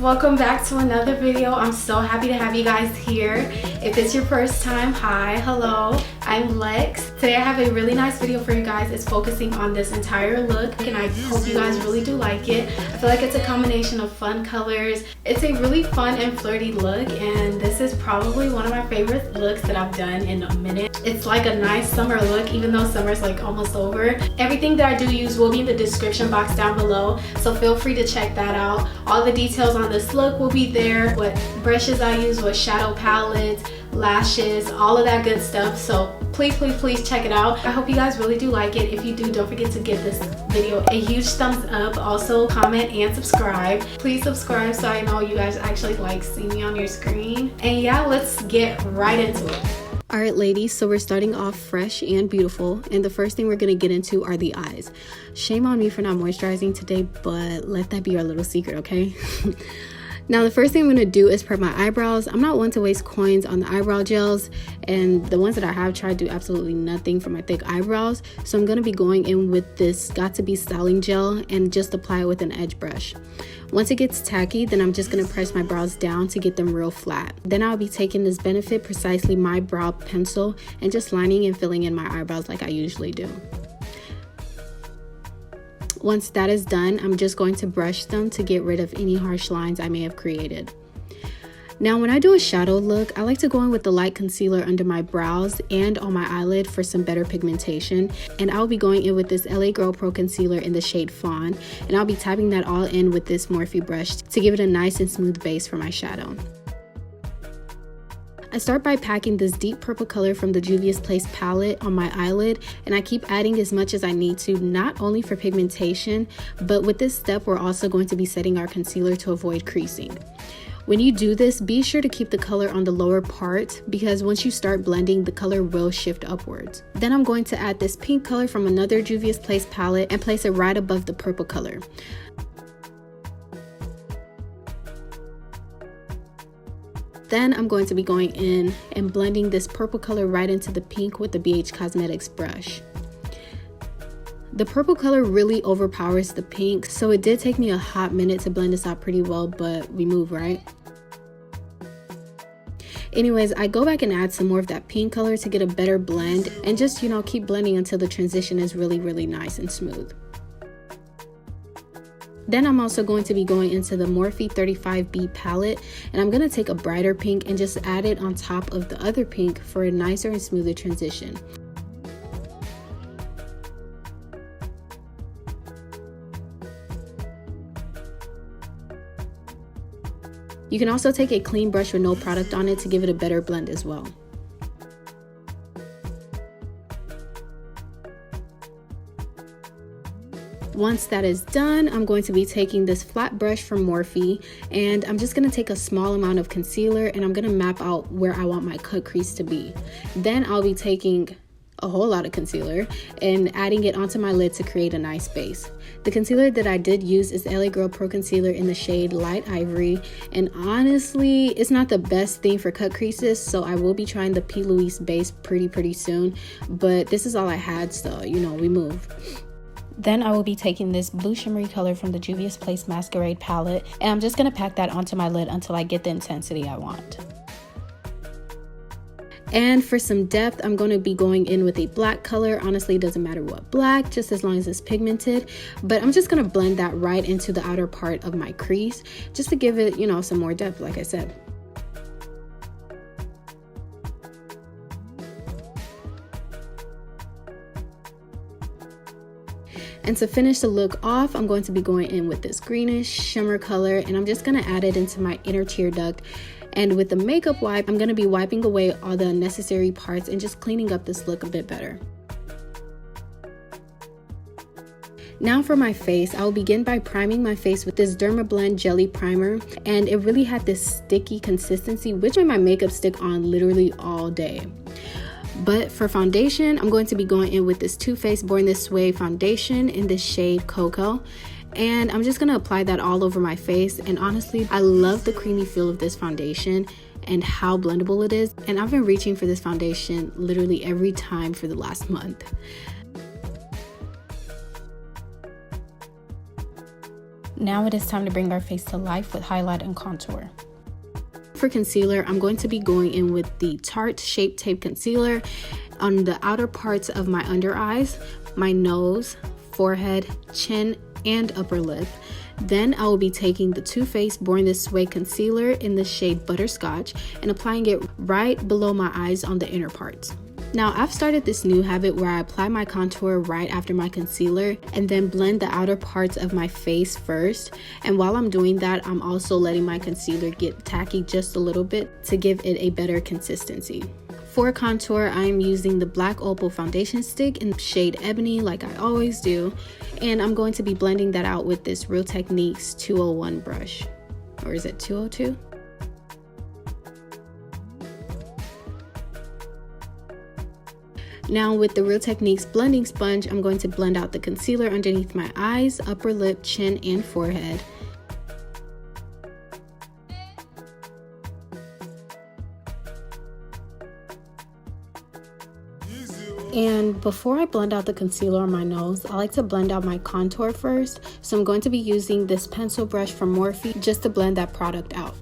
Welcome back to another video. I'm so happy to have you guys here. If it's your first time, hi, hello, I'm Lex. Today I have a really nice video for you guys. It's focusing on this entire look and I hope you guys really do like it. I feel like it's a combination of fun colors. It's a really fun and flirty look and this is probably one of my favorite looks that I've done in a minute. It's like a nice summer look even though summer's like almost over. Everything that I do use will be in the description box down below, so feel free to check that out. All the details on this look will be there, what brushes I use, what shadow palettes, lashes, all of that good stuff. So please check it out. I hope you guys really do like it. If you do, don't forget to give this video a huge thumbs up. Also comment and subscribe. Please subscribe so I know you guys actually like see me on your screen. And yeah, let's get right into it. Alright ladies, so we're starting off fresh and beautiful, and the first thing we're going to get into are the eyes. Shame on me for not moisturizing today, but let that be our little secret, okay? Now the first thing I'm going to do is prep my eyebrows. I'm not one to waste coins on the eyebrow gels, and the ones that I have tried do absolutely nothing for my thick eyebrows, so I'm going to be going in with this Got2B Styling gel and just apply it with an edge brush. Once it gets tacky, then I'm just going to press my brows down to get them real flat. Then I'll be taking this Benefit Precisely My Brow Pencil and just lining and filling in my eyebrows like I usually do. Once that is done, I'm just going to brush them to get rid of any harsh lines I may have created. Now when I do a shadow look, I like to go in with the light concealer under my brows and on my eyelid for some better pigmentation. And I'll be going in with this LA Girl Pro Concealer in the shade Fawn. And I'll be tapping that all in with this Morphe brush to give it a nice and smooth base for my shadow. I start by packing this deep purple color from the Juvias Place palette on my eyelid, and I keep adding as much as I need to, not only for pigmentation, but with this step we're also going to be setting our concealer to avoid creasing. When you do this, be sure to keep the color on the lower part because once you start blending, the color will shift upwards. Then I'm going to add this pink color from another Juvia's Place palette and place it right above the purple color. Then I'm going to be going in and blending this purple color right into the pink with the BH Cosmetics brush. The purple color really overpowers the pink, so it did take me a hot minute to blend this out pretty well, but we move, right? Anyways, I go back and add some more of that pink color to get a better blend and just, keep blending until the transition is really nice and smooth. Then I'm also going to be going into the Morphe 35B palette, and I'm going to take a brighter pink and just add it on top of the other pink for a nicer and smoother transition. You can also take a clean brush with no product on it to give it a better blend as well. Once that is done, I'm going to be taking this flat brush from Morphe and I'm just going to take a small amount of concealer and I'm going to map out where I want my cut crease to be. Then I'll be taking a whole lot of concealer and adding it onto my lid to create a nice base. The concealer that I did use is LA Girl Pro Concealer in the shade Light Ivory, and honestly it's not the best thing for cut creases, so I will be trying the P. Louise base pretty soon, but this is all I had, so we move. Then I will be taking this blue shimmery color from the Juvia's Place Masquerade palette and I'm just going to pack that onto my lid until I get the intensity I want. And for some depth, I'm going to be going in with a black color. Honestly, it doesn't matter what black, just as long as it's pigmented. But I'm just going to blend that right into the outer part of my crease, just to give it, some more depth, like I said. And to finish the look off, I'm going to be going in with this greenish shimmer color and I'm just going to add it into my inner tear duct. And with the makeup wipe, I'm going to be wiping away all the unnecessary parts and just cleaning up this look a bit better. Now for my face, I'll begin by priming my face with this Dermablend Jelly Primer, and it really had this sticky consistency which made my makeup stick on literally all day. But for foundation, I'm going to be going in with this Too Faced Born This Way foundation in the shade Cocoa. And I'm just gonna apply that all over my face. And honestly, I love the creamy feel of this foundation and how blendable it is. And I've been reaching for this foundation literally every time for the last month. Now it is time to bring our face to life with highlight and contour. For concealer, I'm going to be going in with the Tarte Shape Tape Concealer on the outer parts of my under eyes, my nose, forehead, chin, and upper lip. Then I will be taking the Too Faced Born This Way concealer in the shade Butterscotch and applying it right below my eyes on the inner parts. Now I've started this new habit where I apply my contour right after my concealer and then blend the outer parts of my face first. And while I'm doing that, I'm also letting my concealer get tacky just a little bit to give it a better consistency. For contour, I am using the black Opal Foundation stick in shade Ebony like I always do. And I'm going to be blending that out with this Real Techniques 201 brush. Or is it 202? Now with the Real Techniques blending sponge, I'm going to blend out the concealer underneath my eyes, upper lip, chin, and forehead. And before I blend out the concealer on my nose, I like to blend out my contour first. So I'm going to be using this pencil brush from Morphe just to blend that product out.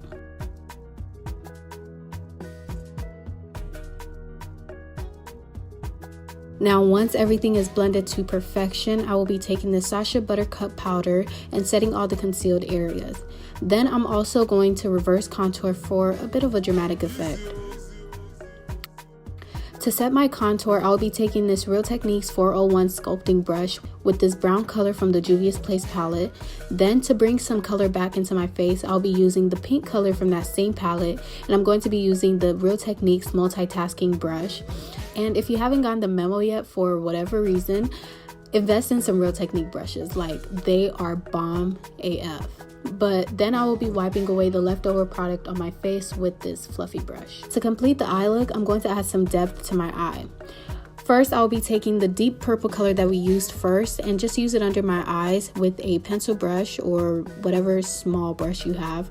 Now once everything is blended to perfection, I will be taking the Sacha Buttercup powder and setting all the concealed areas. Then I'm also going to reverse contour for a bit of a dramatic effect. To set my contour, I'll be taking this Real Techniques 401 sculpting brush with this brown color from the Juvias Place palette. Then to bring some color back into my face, I'll be using the pink color from that same palette, and I'm going to be using the Real Techniques multitasking brush. And if you haven't gotten the memo yet for whatever reason, invest in some Real Technique brushes. Like, they are bomb AF. But then I will be wiping away the leftover product on my face with this fluffy brush. To complete the eye look, I'm going to add some depth to my eye. First, I'll be taking the deep purple color that we used first and just use it under my eyes with a pencil brush or whatever small brush you have.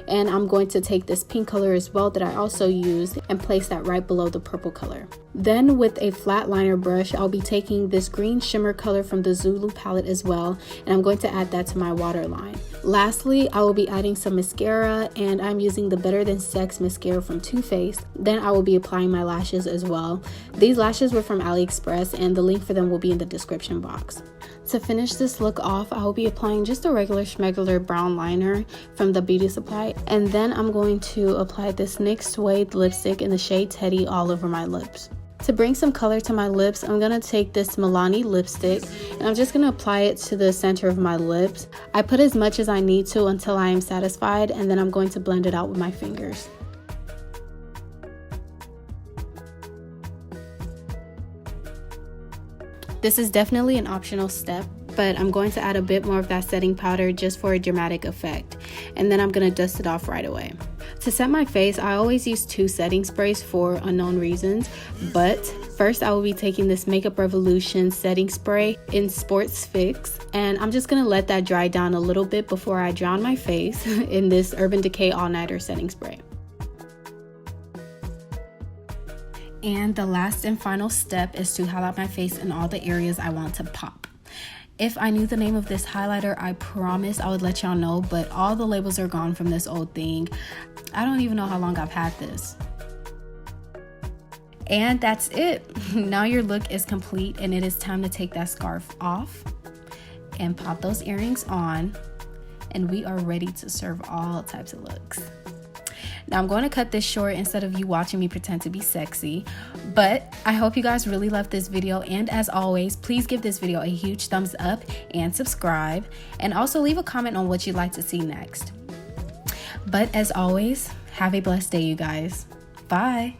And I'm going to take this pink color as well that I also used and place that right below the purple color. Then with a flat liner brush, I'll be taking this green shimmer color from the Zulu palette as well, and I'm going to add that to my waterline. Lastly, I will be adding some mascara, and I'm using the Better Than Sex mascara from Too Faced. Then I will be applying my lashes as well. These lashes were from AliExpress, and the link for them will be in the description box. To finish this look off, I will be applying just a regular schmegular brown liner from the Beauty Supply, and then I'm going to apply this NYX Suede lipstick in the shade Teddy all over my lips. To bring some color to my lips, I'm going to take this Milani lipstick and I'm just going to apply it to the center of my lips. I put as much as I need to until I am satisfied, and then I'm going to blend it out with my fingers. This is definitely an optional step, but I'm going to add a bit more of that setting powder just for a dramatic effect, and then I'm going to dust it off right away. To set my face, I always use two setting sprays for unknown reasons, but first I will be taking this Makeup Revolution setting spray in Sports Fix, and I'm just going to let that dry down a little bit before I drown my face in this Urban Decay All Nighter setting spray. And the last and final step is to highlight my face in all the areas I want to pop. If I knew the name of this highlighter, I promise I would let y'all know, but all the labels are gone from this old thing. I don't even know how long I've had this. And that's it. Now your look is complete, and it is time to take that scarf off and pop those earrings on, and we are ready to serve all types of looks. Now I'm going to cut this short instead of you watching me pretend to be sexy, but I hope you guys really loved this video, and as always, please give this video a huge thumbs up and subscribe, and also leave a comment on what you'd like to see next. But as always, have a blessed day, you guys. Bye.